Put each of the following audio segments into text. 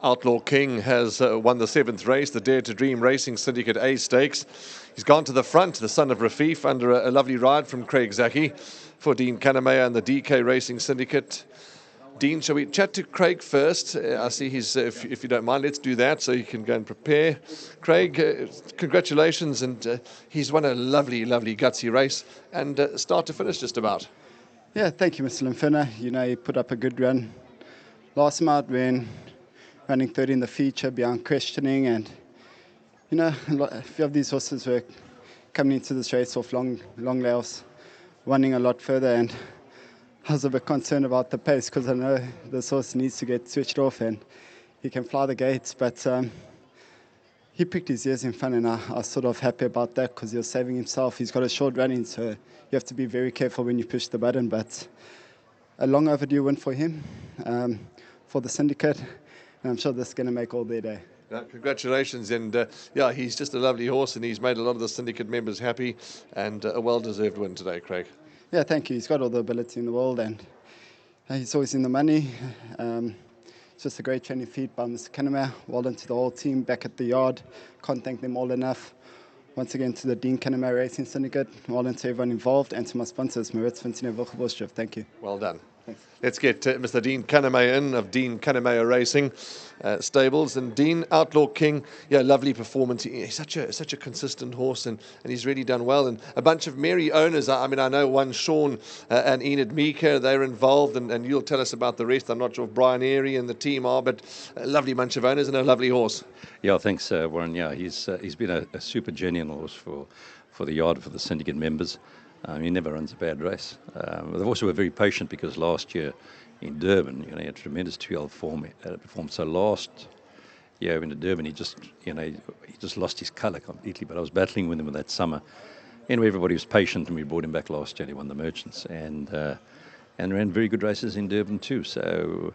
Outlaw King has won the 7th race, the Dare to Dream Racing Syndicate A Stakes. He's gone to the front, the son of Rafif, under a lovely ride from Craig Zaki for Dean Kannemeyer and the DK Racing Syndicate. Dean, shall we chat to Craig first? I see he's, if you don't mind, let's do that so you can go and prepare. Craig, congratulations, and he's won a lovely, lovely gutsy race, and start to finish just about. Yeah, thank you, Mr. Limfina. You know, he put up a good run last month when running third in the feature beyond questioning, and you know, a few of these horses were coming into this race off long layoffs, running a lot further, and I was a bit concerned about the pace because I know this horse needs to get switched off and he can fly the gates, but he picked his ears in front, and I was sort of happy about that because he was saving himself. He's got a short running, so you have to be very careful when you push the button, but a long overdue win for him, for the syndicate, and I'm sure this is going to make all their day. Congratulations, and yeah, he's just a lovely horse, and he's made a lot of the syndicate members happy, and a well-deserved win today, Craig. Yeah, thank you. He's got all the ability in the world, and he's always in the money. It's just a great training feat by Mr. Kannemeyer. Well done to the whole team back at the yard. Can't thank them all enough. Once again to the Dean Kannemeyer Racing Syndicate. Well done to everyone involved, and to my sponsors, Maritz Vincent Wilgeborstrift. Thank you. Well done. Thanks. Let's get Mr. Dean Kannemeyer in of Dean Kannemeyer Racing Stables. And Dean, Outlaw King, yeah, lovely performance. He's such a consistent horse, and he's really done well. And a bunch of merry owners. I mean, I know one, Sean and Enid Meeker, they're involved, and you'll tell us about the rest. I'm not sure if Brian Airy and the team are, but a lovely bunch of owners and a lovely horse. Yeah, thanks, Warren. Yeah, he's been a super genuine horse for the yard, for the syndicate members. He never runs a bad race. They've also been very patient because last year in Durban, you know, he had tremendous 2L form. So last year in Durban, he just lost his colour completely. But I was battling with him that summer. Anyway, everybody was patient, and we brought him back last year. He won the Merchants and ran very good races in Durban too. So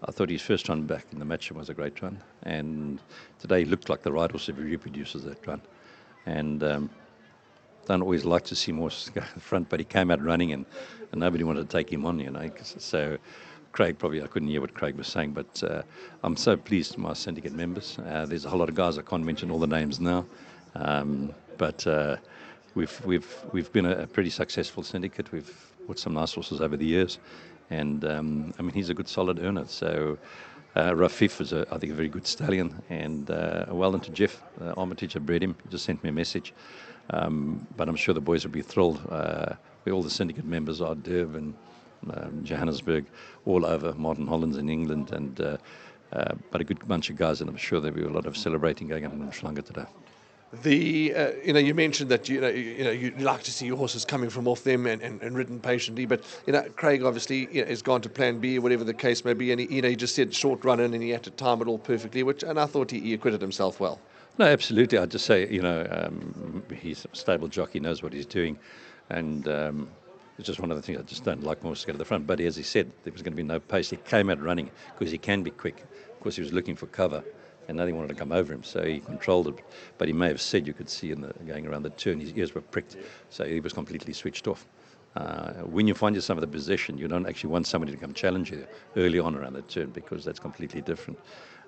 I thought his first run back in the match was a great run, and today he looked like the right horse if he reproduces that run. And don't always like to see more go in front, but he came out running, and nobody wanted to take him on, you know. So Craig, probably I couldn't hear what Craig was saying, but I'm so pleased with my syndicate members. There's a whole lot of guys, I can't mention all the names now, but we've been a pretty successful syndicate. We've put some nice horses over the years, and I mean, he's a good solid earner. So Rafif is I think a very good stallion, and well done to Jeff Armitage. I bred him. He just sent me a message. But I'm sure the boys will be thrilled. Where all the syndicate members are, Durban, Johannesburg, all over, Martin Hollands in England, and but a good bunch of guys, and I'm sure there'll be a lot of celebrating going on in Umhlanga today. You know, you mentioned that you like to see your horses coming from off them and ridden patiently, but you know, Craig obviously has gone to Plan B, whatever the case may be, and he just said short run in, and he had to time it all perfectly, and I thought he acquitted himself well. No, absolutely. I'd just say, you know, he's a stable jockey, knows what he's doing, and it's just one of the things I just don't like more to go to the front. But as he said, there was going to be no pace. He came out running because he can be quick. Of course, he was looking for cover, and nothing wanted to come over him, so he controlled it. But he may have said, you could see going around the turn, his ears were pricked, so he was completely switched off. When you find yourself in the position, you don't actually want somebody to come challenge you early on around the turn, because that's completely different.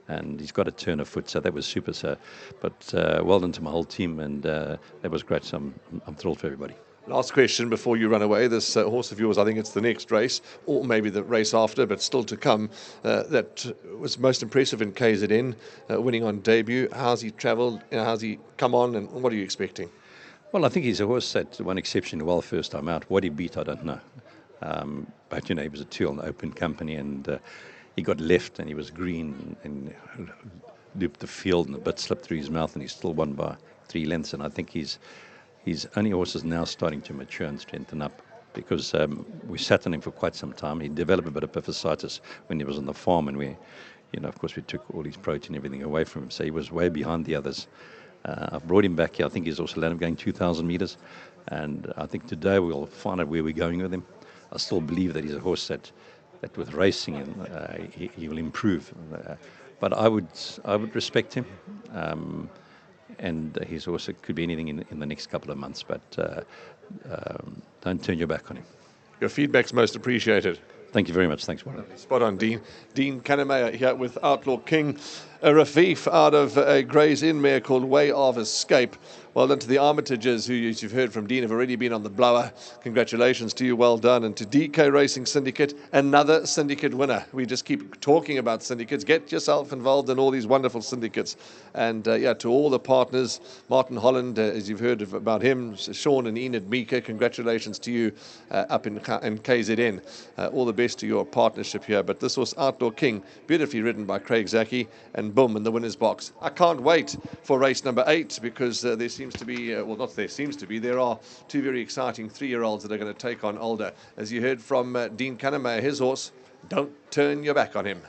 And he's got a turn of foot, so that was super. So, but well done to my whole team, and that was great. So I'm thrilled for everybody. Last question before you run away. This horse of yours, I think it's the next race, or maybe the race after, but still to come, that was most impressive in KZN, winning on debut. How's he travelled? How's he come on, and what are you expecting? Well, I think he's a horse that won exceptionally well first time out. What he beat, I don't know. But, you know, he was a 2 on the open company, and he got left, and he was green, and looped the field, and a bit slipped through his mouth, and he still won by 3 lengths. And I think his only horse is now starting to mature and strengthen up, because we sat on him for quite some time. He developed a bit of epiphysitis when he was on the farm, and we, you know, of course, we took all his protein, everything away from him, so he was way behind the others. I've brought him back here. I think he's also landed going 2,000 metres, and I think today we'll find out where we're going with him. I still believe that he's a horse that with racing, and he will improve. But I would respect him, and he's also could be anything in the next couple of months. But don't turn your back on him. Your feedback's most appreciated. Thank you very much. Thanks, Warren. Spot on, Dean. Dean Kannemeyer here with Outlaw King. A Rafif out of a Gray's Inn mare called Way of Escape. Well done to the Armitages, who, as you've heard from Dean, have already been on the blower. Congratulations to you, well done. And to DK Racing Syndicate, another syndicate winner. We just keep talking about syndicates. Get yourself involved in all these wonderful syndicates. And to all the partners, Martin Holland, as you've heard about him, Sean and Enid Meeker, congratulations to you up in KZN. All the best to your partnership here. But this was Outlaw King, beautifully ridden by Craig Zaki, and boom, in the winner's box. I can't wait for race number 8 because there seems to be, there are 2 very exciting 3-year-olds that are going to take on older. As you heard from Dean Kannemeyer, his horse, don't turn your back on him.